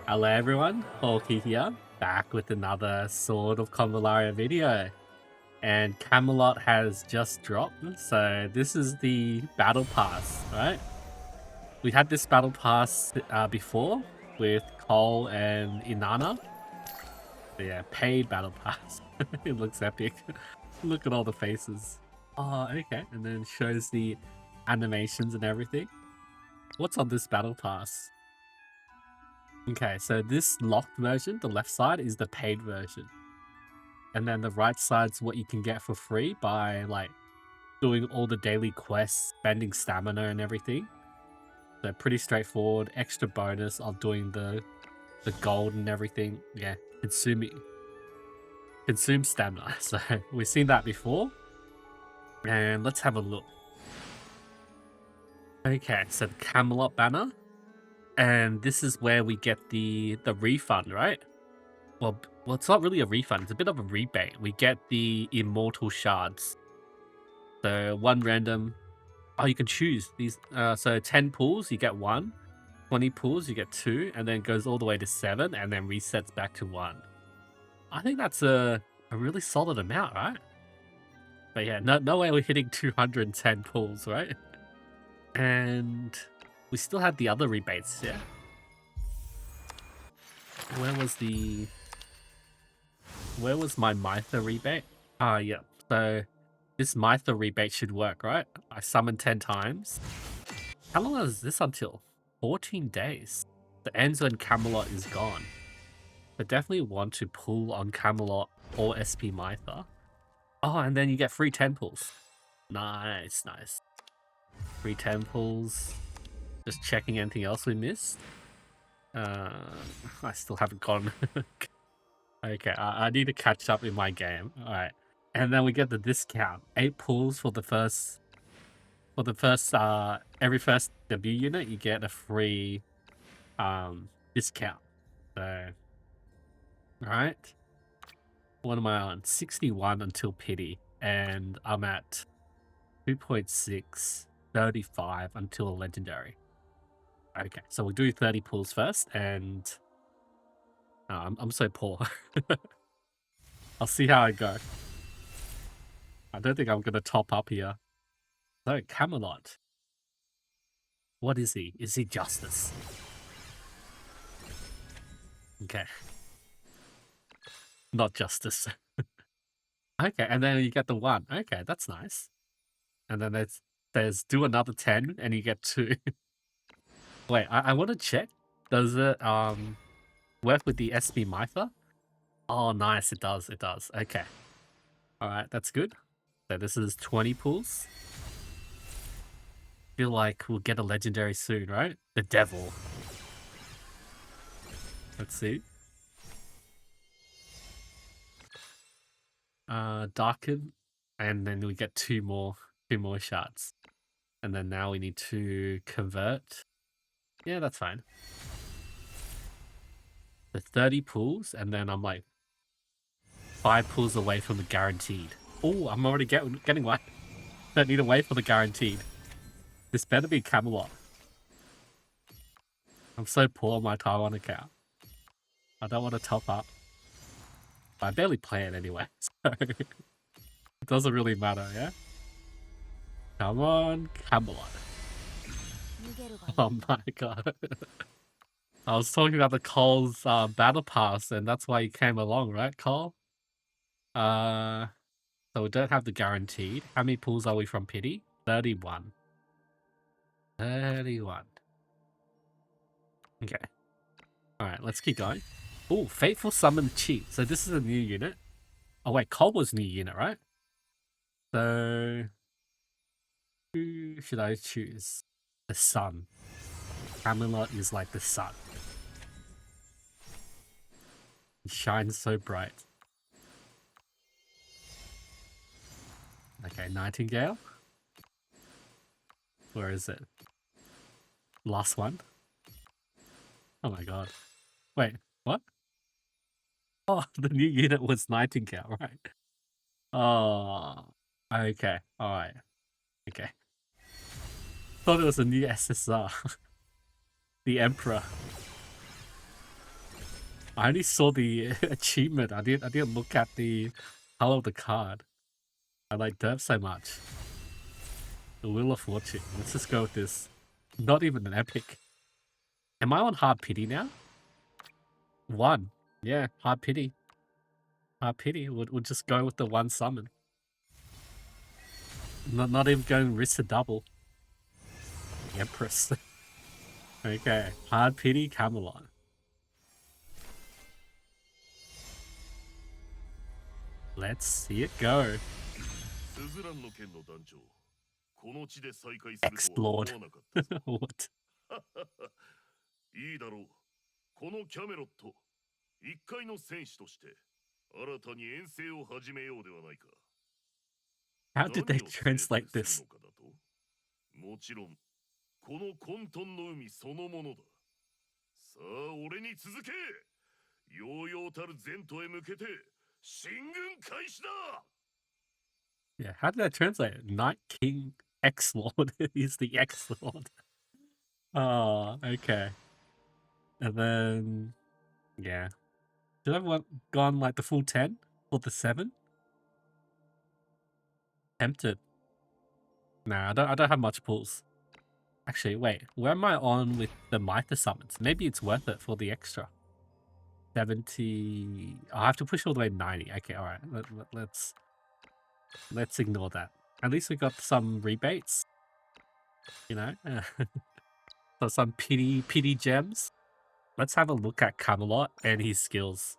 Hello everyone, Hawky here, back with another Sword of Convallaria video. And Camelot has just dropped, so this is the Battle Pass, right? We had this Battle Pass before with Cole and Inanna. Yeah, paid Battle Pass. It looks epic. Look at all the faces. Oh, okay, and then shows the animations and everything. What's on this Battle Pass? Okay, so this locked version, the left side, is the paid version. And then the right side's what you can get for free by, like, doing all the daily quests, spending stamina and everything. So pretty straightforward. Extra bonus of doing the gold and everything. Yeah, consume stamina. So we've seen that before. And let's have a look. Okay, so the Camelot banner. And this is where we get the refund, right? Well, it's not really a refund. It's a bit of a rebate. We get the immortal shards. So one random. Oh, you can choose these. So 10 pulls, you get 1. 20 pulls, you get 2, and then it goes all the way to 7, and then resets back to 1. I think that's a really solid amount, right? But yeah, no way we're hitting 210 pulls, right? And we still had the other rebates, yeah. Where was my Mytha rebate? Ah, yeah. So this Mytha rebate should work, right? I summoned 10 times. How long is this until? 14 days. The ends when Camelot is gone. But definitely want to pull on Camelot or SP Mytha. Oh, and then you get free temples. Nice, nice. Free temples. Just checking anything else we missed. I still haven't gone. Okay, I need to catch up in my game. Alright. And then we get the discount. 8 pulls for the first every first debut unit you get a free discount. So alright. What am I on? 61 until pity. And I'm at 2.6, 35 until a legendary. Okay, so we'll do 30 pulls first, and I'm so poor. I'll see how I go. I don't think I'm gonna top up here. So Camelot. What is he? Is he justice? Okay. Not justice. Okay, and then you get the 1. Okay, that's nice. And then there's do another 10 and you get 2. Wait, I want to check. Does it work with the SP Mytha? Oh, nice. It does. It does. Okay. All right, that's good. So this is 20 pulls. Feel like we'll get a legendary soon, right? The Devil. Let's see. Darken, and then we get two more shards. And then now we need to convert. Yeah, that's fine. The 30 pulls, and then I'm like 5 pulls away from the guaranteed. Oh, I'm already getting one. Don't need to wait for the guaranteed. This better be Camelot. I'm so poor on my Taiwan account. I don't want to top up. I barely play it anyway, so it doesn't really matter, yeah? Come on, Camelot. Oh my god. I was talking about the Cole's battle pass, and that's why he came along, right, Cole? So we don't have the guaranteed. How many pulls are we from pity? 31. 31. Okay. Alright, let's keep going. Oh, Fateful Summon Cheat. So this is a new unit. Oh wait, Cole was new unit, right? So who should I choose? The sun. Camelot is like the sun. It shines so bright. Okay, Nightingale. Where is it? Last one. Oh my god. Wait, what? Oh, the new unit was Nightingale, right? Oh, okay. Alright. Okay. Thought it was a new SSR. The Emperor. I only saw the achievement. I didn't look at the color of the card. I like derp so much. The Wheel of Fortune. Let's just go with this. Not even an epic. Am I on hard pity now? 1. Yeah, hard pity. Hard pity. We'll just go with the 1 summon. Not even going to risk a double. The Empress. Okay, hard pity Camelot. Let's see it go. Explode. What? いいだろう。このキャメロット、一介の戦士として新たに遠征を始めようではないか。How did they translate this? もちろん、この混沌の海そのものだ。さあ、俺に続け。揚々たる前途へ向けて進軍開始だ。Yeah, how did that translate? Night King X-Lord. He's the X-Lord. Oh, okay. And then, yeah. Did everyone gone like the full 10 or the 7? Tempted. Nah, I don't have much pulls. Actually, wait, where am I on with the Mytha summons? Maybe it's worth it for the extra. 70. I'll have to push all the way to 90. Okay, alright. Let's ignore that. At least we got some rebates. You know? So some pity gems. Let's have a look at Camelot and his skills.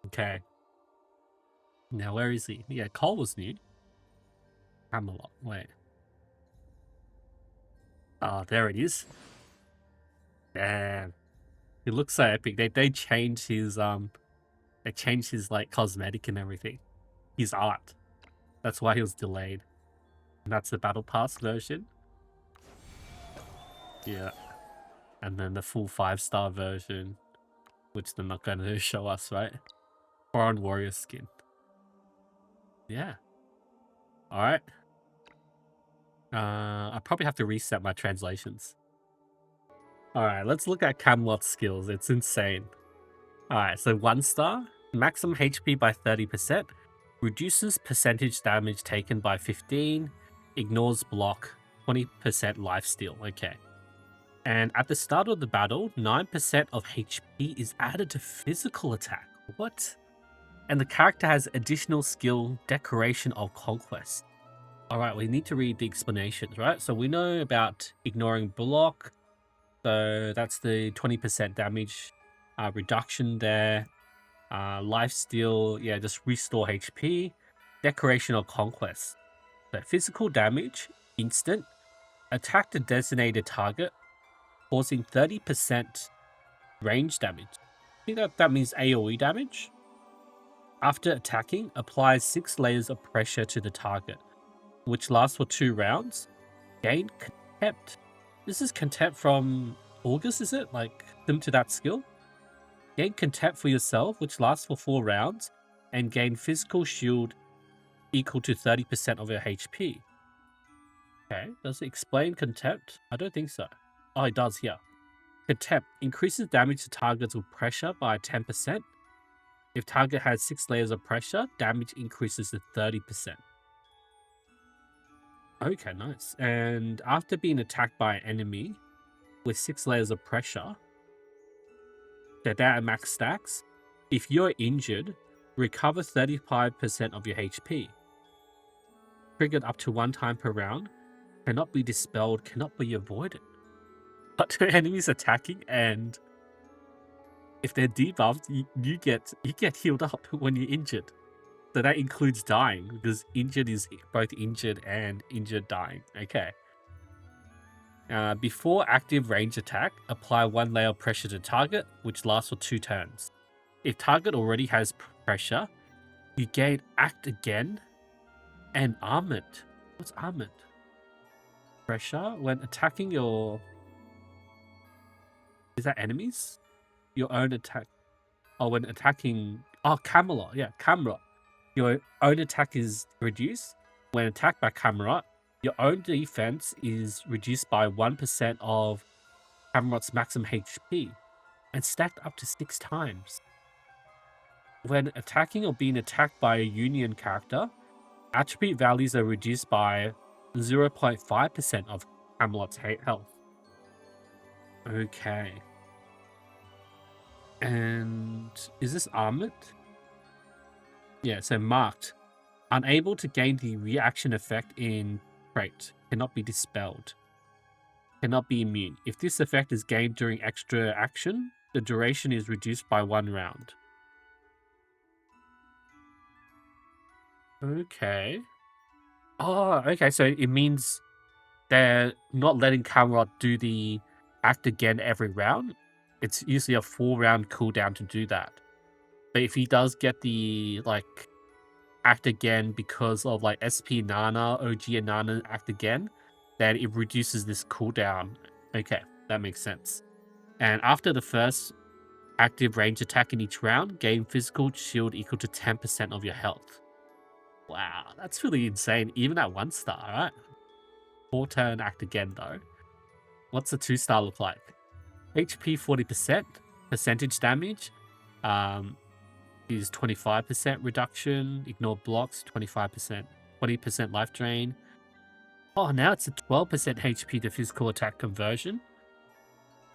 Okay. Now, where is he? Yeah, Cole was new. Camelot, wait. Oh, there it is. Damn. He looks so epic. They changed his like cosmetic and everything. His art. That's why he was delayed. And that's the Battle Pass version. Yeah. And then the full 5-star version, which they're not going to show us, right? Foreign Warrior skin. Yeah. Alright. I probably have to reset my translations. Alright, let's look at Camelot's skills. It's insane. Alright, so 1 star, maximum HP by 30%, reduces percentage damage taken by 15, ignores block, 20% lifesteal. Okay. And at the start of the battle, 9% of HP is added to physical attack. What? And the character has additional skill, Decoration of Conquest. Alright, we need to read the explanations, right? So we know about ignoring block. So that's the 20% damage reduction there. Lifesteal, yeah, just restore HP. Decoration of Conquest. So physical damage, instant. Attack the designated target, causing 30% range damage. I think that means AoE damage. After attacking, applies 6 layers of pressure to the target, which lasts for 2 rounds. Gain Contempt. This is Contempt from August, is it? Like, similar to that skill? Gain Contempt for yourself, which lasts for 4 rounds, and gain Physical Shield equal to 30% of your HP. Okay, does it explain Contempt? I don't think so. Oh, it does here. Contempt increases damage to targets with pressure by 10%. If target has 6 layers of pressure, damage increases to 30%. Okay, nice. And after being attacked by an enemy with 6 layers of pressure, they're at max stacks. If you're injured, recover 35% of your HP. Triggered up to 1 time per round. Cannot be dispelled, cannot be avoided. But enemies attacking, and if they're debuffed, you get healed up when you're injured. So that includes dying, because injured is both injured and injured dying. Okay. Before active range attack, apply 1 layer of pressure to target, which lasts for 2 turns. If target already has pressure, you gain Act Again and Armored. What's Armored? Pressure when attacking your... Is that enemies? Your own attack. Oh, when attacking... Oh, Camelot. Yeah, Camelot. Your own attack is reduced. When attacked by Camelot, your own defense is reduced by 1% of Camelot's maximum HP. and stacked up to 6 times. When attacking or being attacked by a union character, attribute values are reduced by 0.5% of Camelot's health. Okay. And is this armored? Yeah, so marked. Unable to gain the reaction effect in trait. Cannot be dispelled. Cannot be immune. If this effect is gained during extra action, the duration is reduced by 1 round. Okay. Oh, okay, so it means they're not letting Camelot do the act again every round. It's usually a 4-round cooldown to do that. But if he does get the, like, act again because of, like, SP Nana, OG and Nana act again, then it reduces this cooldown. Okay, that makes sense. And after the first active range attack in each round, gain physical shield equal to 10% of your health. Wow, that's really insane, even at 1 star, right? 4-turn act again, though. What's the 2-star look like? HP 40%, percentage damage is 25% reduction, ignore blocks, 25%, 20% life drain. Oh, now it's a 12% HP to physical attack conversion.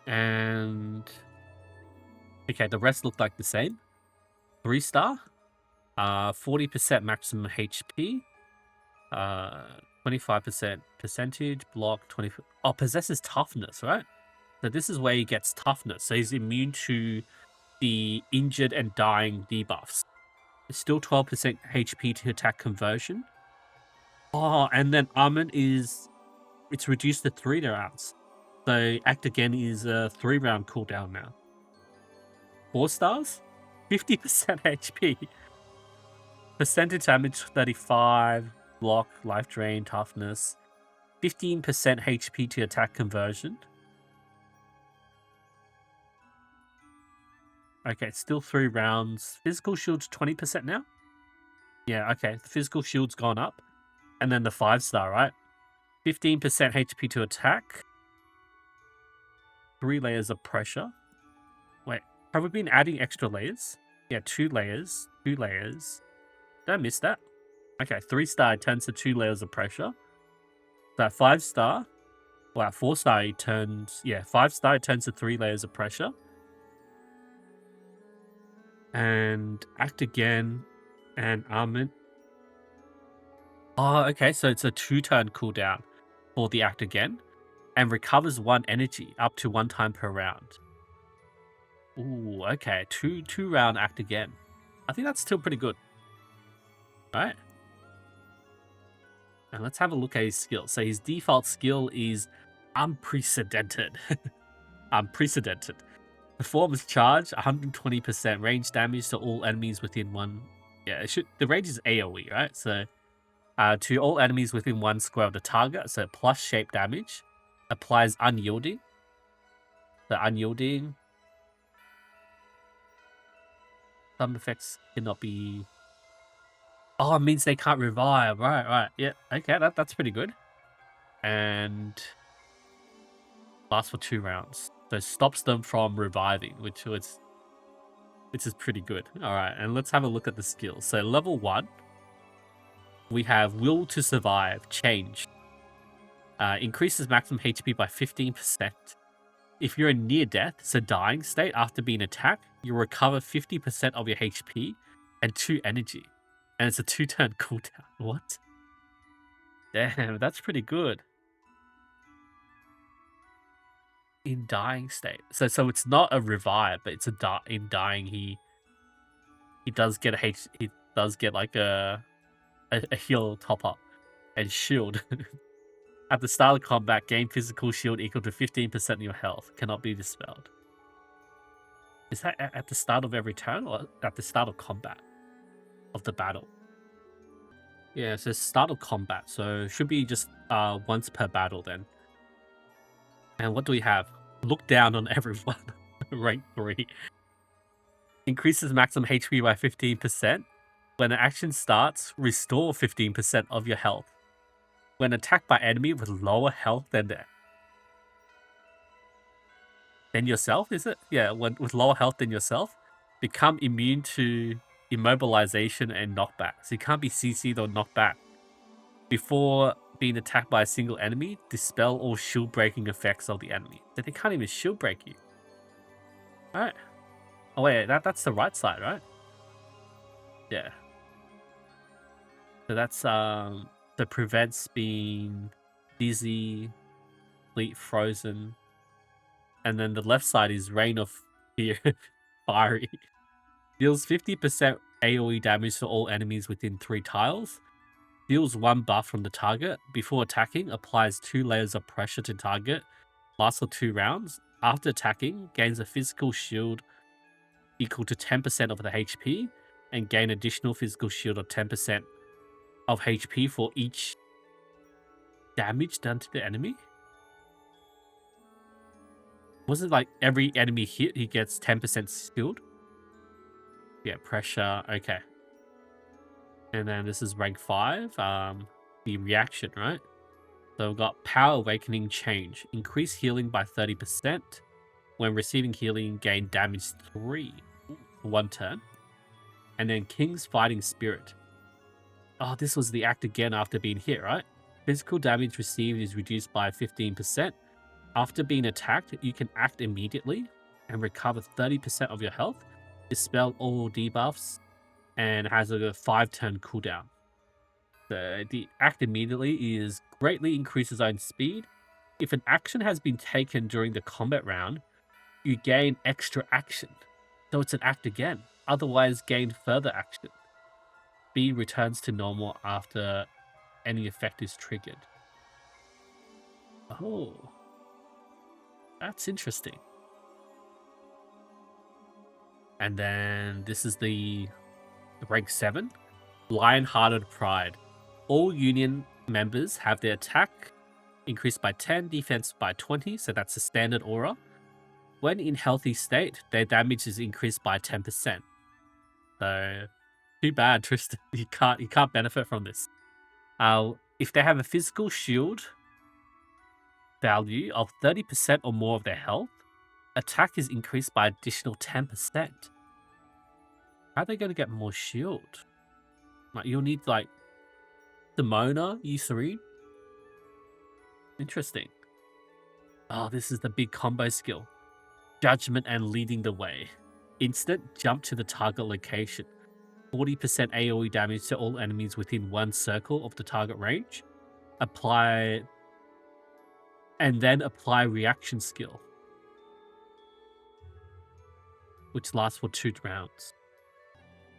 And okay, the rest look like the same. 3-star, 40% maximum HP, 25% percentage, block, 20. Oh, possesses toughness, right? So this is where he gets toughness. So he's immune to the injured and dying debuffs. It's still 12% HP to attack conversion. Oh, and then armament it's reduced to 3 rounds. So act again is a 3-round cooldown now. 4 stars, 50% HP. Percentage damage 35, block, life drain, toughness. 15% HP to attack conversion. Okay, it's still 3 rounds. Physical shield's 20% now? Yeah, okay. The physical shield's gone up. And then the 5-star, right? 15% HP to attack. 3 layers of pressure. Wait, have we been adding extra layers? Yeah, 2 layers. 2 layers. Did I miss that? Okay, 3-star turns to 2 layers of pressure. That 5-star, well, 4-star turns, yeah, 5-star turns to 3 layers of pressure. And act again and armament. Oh, okay, so it's a 2-turn cooldown for the act again and recovers 1 energy up to 1 time per round. Ooh, okay, 2-round act again. I think that's still pretty good. Right? And let's have a look at his skill. So his default skill is unprecedented. Unprecedented. Performance charge, 120% range damage to all enemies within 1. Yeah, it should. The range is AoE, right? So to all enemies within 1 square of the target, so plus shape damage. Applies unyielding. The unyielding. Some effects cannot be. Oh, it means they can't revive. Right. Yeah, okay, that's pretty good. And lasts for 2 rounds. So stops them from reviving, which is pretty good. Alright, and let's have a look at the skills. So level 1, we have Will to Survive, Change. Increases maximum HP by 15%. If you're in near death, so dying state after being attacked, you recover 50% of your HP and 2 energy. And it's a 2-turn cooldown. What? Damn, that's pretty good. In dying state. So it's not a revive, but it's in dying he does get he does get like a heal top up and shield. At the start of combat, gain physical shield equal to 15% of your health. Cannot be dispelled. Is that at the start of every turn or at the start of combat? Of the battle? Yeah, so start of combat. So should be just once per battle then. And what do we have? Look down on everyone. Rank 3. Increases maximum HP by 15%. When an action starts, restore 15% of your health. When attacked by enemy with lower health than that. than yourself, is it? Yeah, when with lower health than yourself, become immune to immobilization and knockback. So you can't be CC'd or knocked back. Before being attacked by a single enemy, dispel all shield breaking effects of the enemy. So they can't even shield break you. Alright. Oh wait, that's the right side, right? Yeah. So that's that prevents being dizzy, complete frozen. And then the left side is Rain of Fear Fiery. Deals 50% AoE damage to all enemies within 3 tiles. Deals 1 buff from the target. Before attacking, applies 2 layers of pressure to target. Lasts for 2 rounds. After attacking, gains a physical shield equal to 10% of the HP. And gain additional physical shield of 10% of HP for each damage done to the enemy. Was it like every enemy hit, he gets 10% shield? Yeah, pressure. Okay. And then this is rank 5. The reaction, right? So we've got Power Awakening Change. Increase healing by 30%. When receiving healing, gain damage 3 for 1 turn. And then King's Fighting Spirit. Oh, this was the act again after being hit, right? Physical damage received is reduced by 15%. After being attacked, you can act immediately and recover 30% of your health, dispel all debuffs, and has a 5-turn cooldown. The act immediately is greatly increases own speed. If an action has been taken during the combat round, you gain extra action. So it's an act again. Otherwise, gain further action. Speed returns to normal after any effect is triggered. Oh, that's interesting. And then this is the rank 7, Lion-Hearted Pride. All Union members have their attack increased by 10, defense by 20, so that's a standard aura. When in healthy state, their damage is increased by 10%. So, too bad, Tristan. You can't benefit from this. If they have a physical shield value of 30% or more of their health, attack is increased by additional 10%. How are they going to get more shield? Like, you'll need, like, Demona, Eucerin. Interesting. Oh, this is the big combo skill. Judgment and Leading the Way. Instant jump to the target location. 40% AoE damage to all enemies within 1 circle of the target range. Apply reaction skill, which lasts for 2 rounds.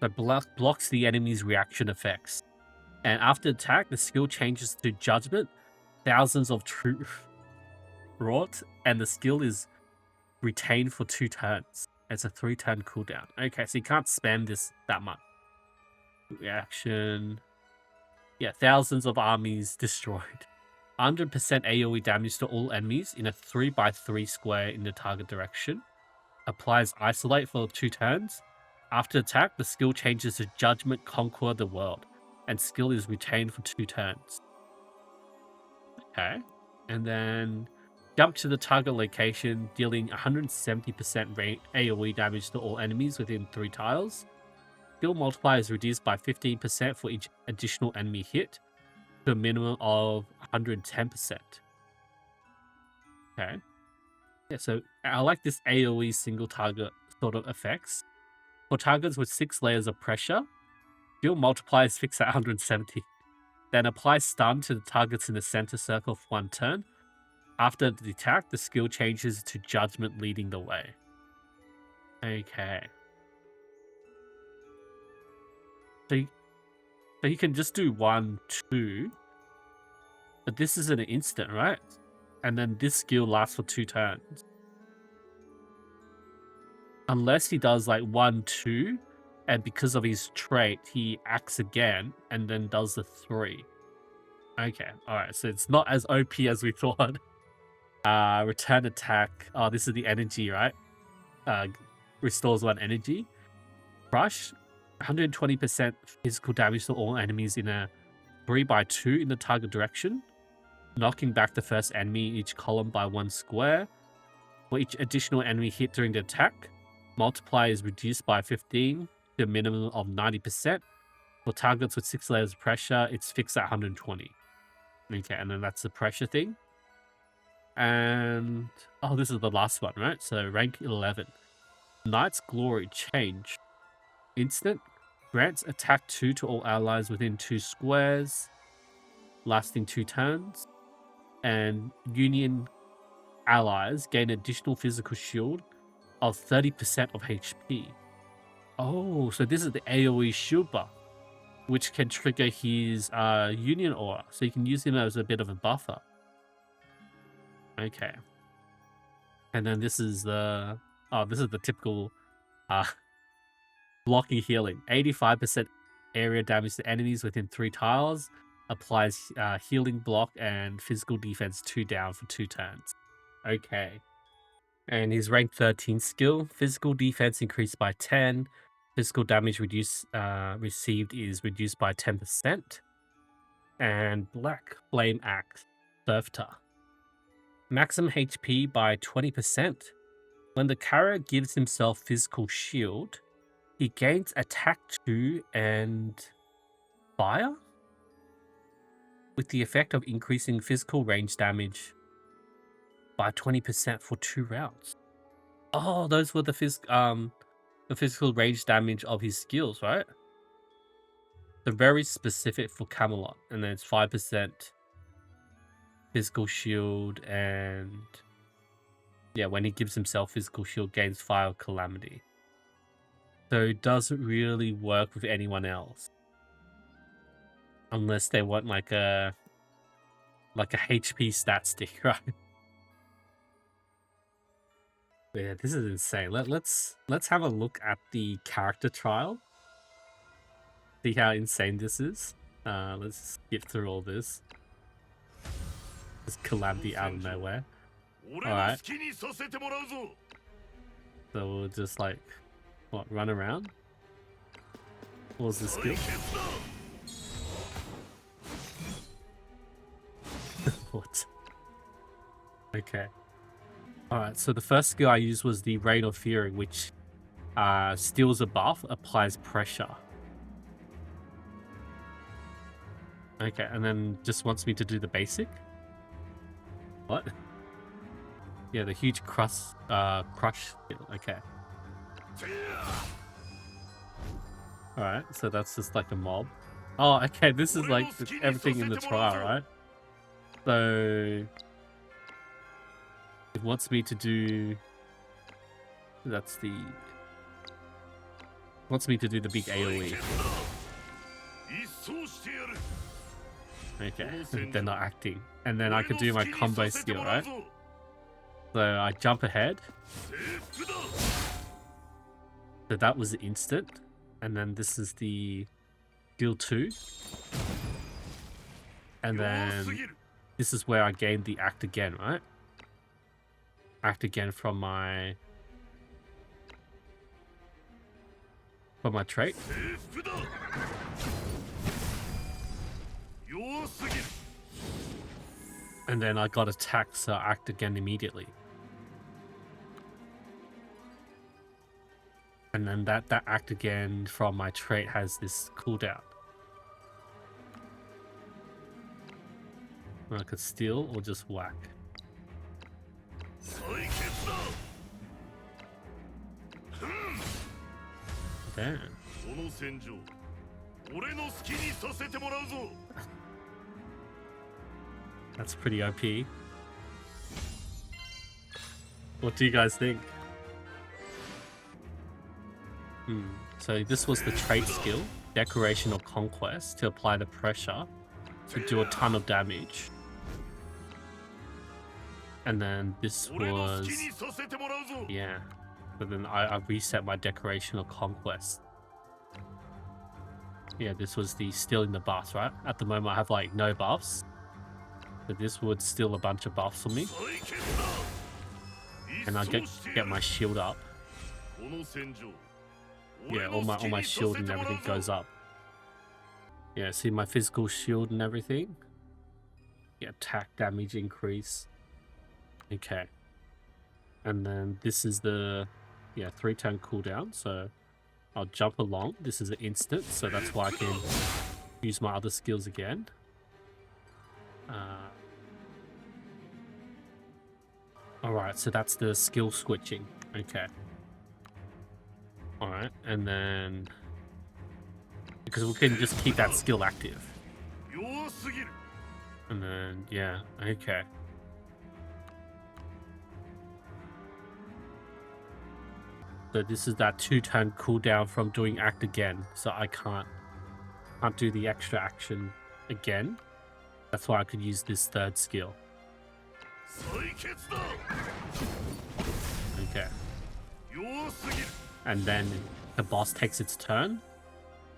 So blocks the enemy's reaction effects. And after attack, the skill changes to Judgment, Thousands of Truth wrought, and the skill is retained for 2 turns. It's a 3-turn cooldown. Okay, so you can't spam this that much. Reaction. Yeah, thousands of armies destroyed. 100% AoE damage to all enemies in a 3x3 square in the target direction. Applies Isolate for 2 turns. After attack, the skill changes to Judgment Conquer the World, and skill is retained for 2 turns. Okay. And then jump to the target location, dealing 170% AoE damage to all enemies within 3 tiles. Skill multiplier is reduced by 15% for each additional enemy hit, to a minimum of 110%. Okay. Yeah, so I like this AoE single target sort of effects. For targets with 6 layers of pressure, skill multiplier is fixed at 170. Then apply stun to the targets in the center circle for 1 turn. After the attack, the skill changes to Judgment Leading the Way. Okay. So you can just do 1, 2. But this is an instant, right? And then this skill lasts for 2 turns. Unless he does like 1, 2, and because of his trait, he acts again and then does the 3. Okay, alright, so it's not as OP as we thought. Return attack. Oh, this is the energy, right? Restores 1 energy. Crush. 120% physical damage to all enemies in a 3x2 in the target direction. Knocking back the first enemy in each column by 1 square. For each additional enemy hit during the attack, multiplier is reduced by 15 to a minimum of 90%. For targets with 6 layers of pressure, it's fixed at 120. Okay, and then that's the pressure thing. And oh, this is the last one, right? So rank 11. Knight's Glory change. Instant. Grants attack 2 to all allies within 2 squares, lasting 2 turns. And Union allies gain additional physical shield of 30% of HP. Oh, so this is the AoE shield buff, which can trigger his Union aura. So you can use him as a bit of a buffer. Okay. And then this is the typical blocking healing. 85% area damage to enemies within 3 tiles. Applies healing block and physical defense 2 down for 2 turns. Okay. And his rank 13 skill. Physical defense increased by 10. Physical damage received is reduced by 10%. And Black Flame Axe. Surfter. Maximum HP by 20%. When the carrier gives himself physical shield, he gains attack 2 and fire, with the effect of increasing physical range damage by 20% for 2 rounds. Oh, those were the physical range damage of his skills, right? They're very specific for Camelot, and then it's 5% physical shield, and yeah, when he gives himself physical shield, gains fire calamity. So it doesn't really work with anyone else, unless they want like a HP stat stick, right? But yeah, this is insane. Let's have a look at the character trial. See how insane this is. Let's skip through all this. Just calamity out of nowhere. Alright. So we'll just like run around? What was the skill? What? Okay. Alright, so the first skill I used was the Rain of Fury, which steals a buff, applies pressure. Okay, and then just wants me to do the basic? What? Yeah, the huge crush skill, okay. Alright, so that's just like a mob. Oh, okay, this is like everything in the trial, right? So it wants me to do wants me to do the big AoE. Okay, they're not acting. And then I could do my combo skill, right? So I jump ahead. So that was the instant. And then this is the skill 2. And then this is where I gain the act again, right? Act again from my trait. And then I got attacked, so I act again immediately. And then that act again from my trait has this cooldown. I could steal or just whack. Damn. That's pretty OP. What do you guys think? So this was the trait skill, Decoration or Conquest, to apply the pressure to do a ton of damage. And then this was, yeah, but then I reset my Decoration or Conquest. Yeah, this was the stealing the buffs, right? At the moment I have like no buffs, but this would steal a bunch of buffs for me. And I get my shield up. Yeah, all my shield and everything goes up. Yeah, see my physical shield and everything. Yeah, attack damage increase. Okay. And then this is the 3-turn cooldown. So I'll jump along. This is an instant, so that's why I can use my other skills again. Alright, so that's the skill switching. Okay. Alright, and then because we can just keep that skill active. And then okay. So this is that 2-turn cooldown from doing act again. So I can't do the extra action again. That's why I could use this 3rd skill. Okay. And then the boss takes its turn.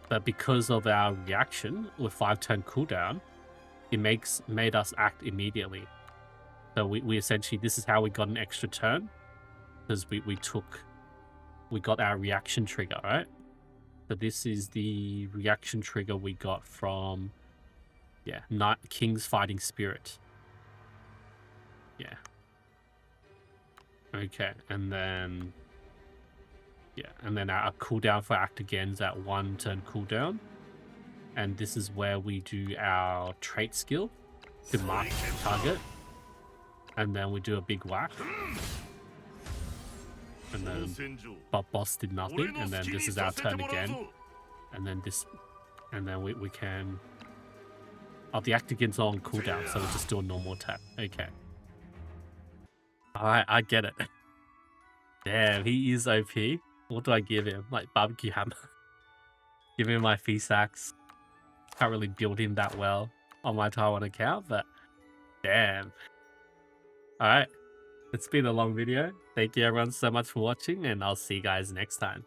But because of our reaction with 5-turn cooldown, it made us act immediately. So we essentially, this is how we got an extra turn. Because we got our reaction trigger, right? So this is the reaction trigger we got from Night King's Fighting Spirit. Yeah. Okay, and then our cooldown for act again is at 1-turn cooldown. And this is where we do our trait skill to mark target. And then we do a big whack. And then boss did nothing, and then this is our turn again. And then we can the act again's on cooldown, so we'll just do a normal attack. Okay. Alright, I get it. Damn, he is OP. What do I give him? Like barbecue hammer. Give him my feast axe. Can't really build him that well on my Taiwan account, but damn. Alright. It's been a long video. Thank you everyone so much for watching, and I'll see you guys next time.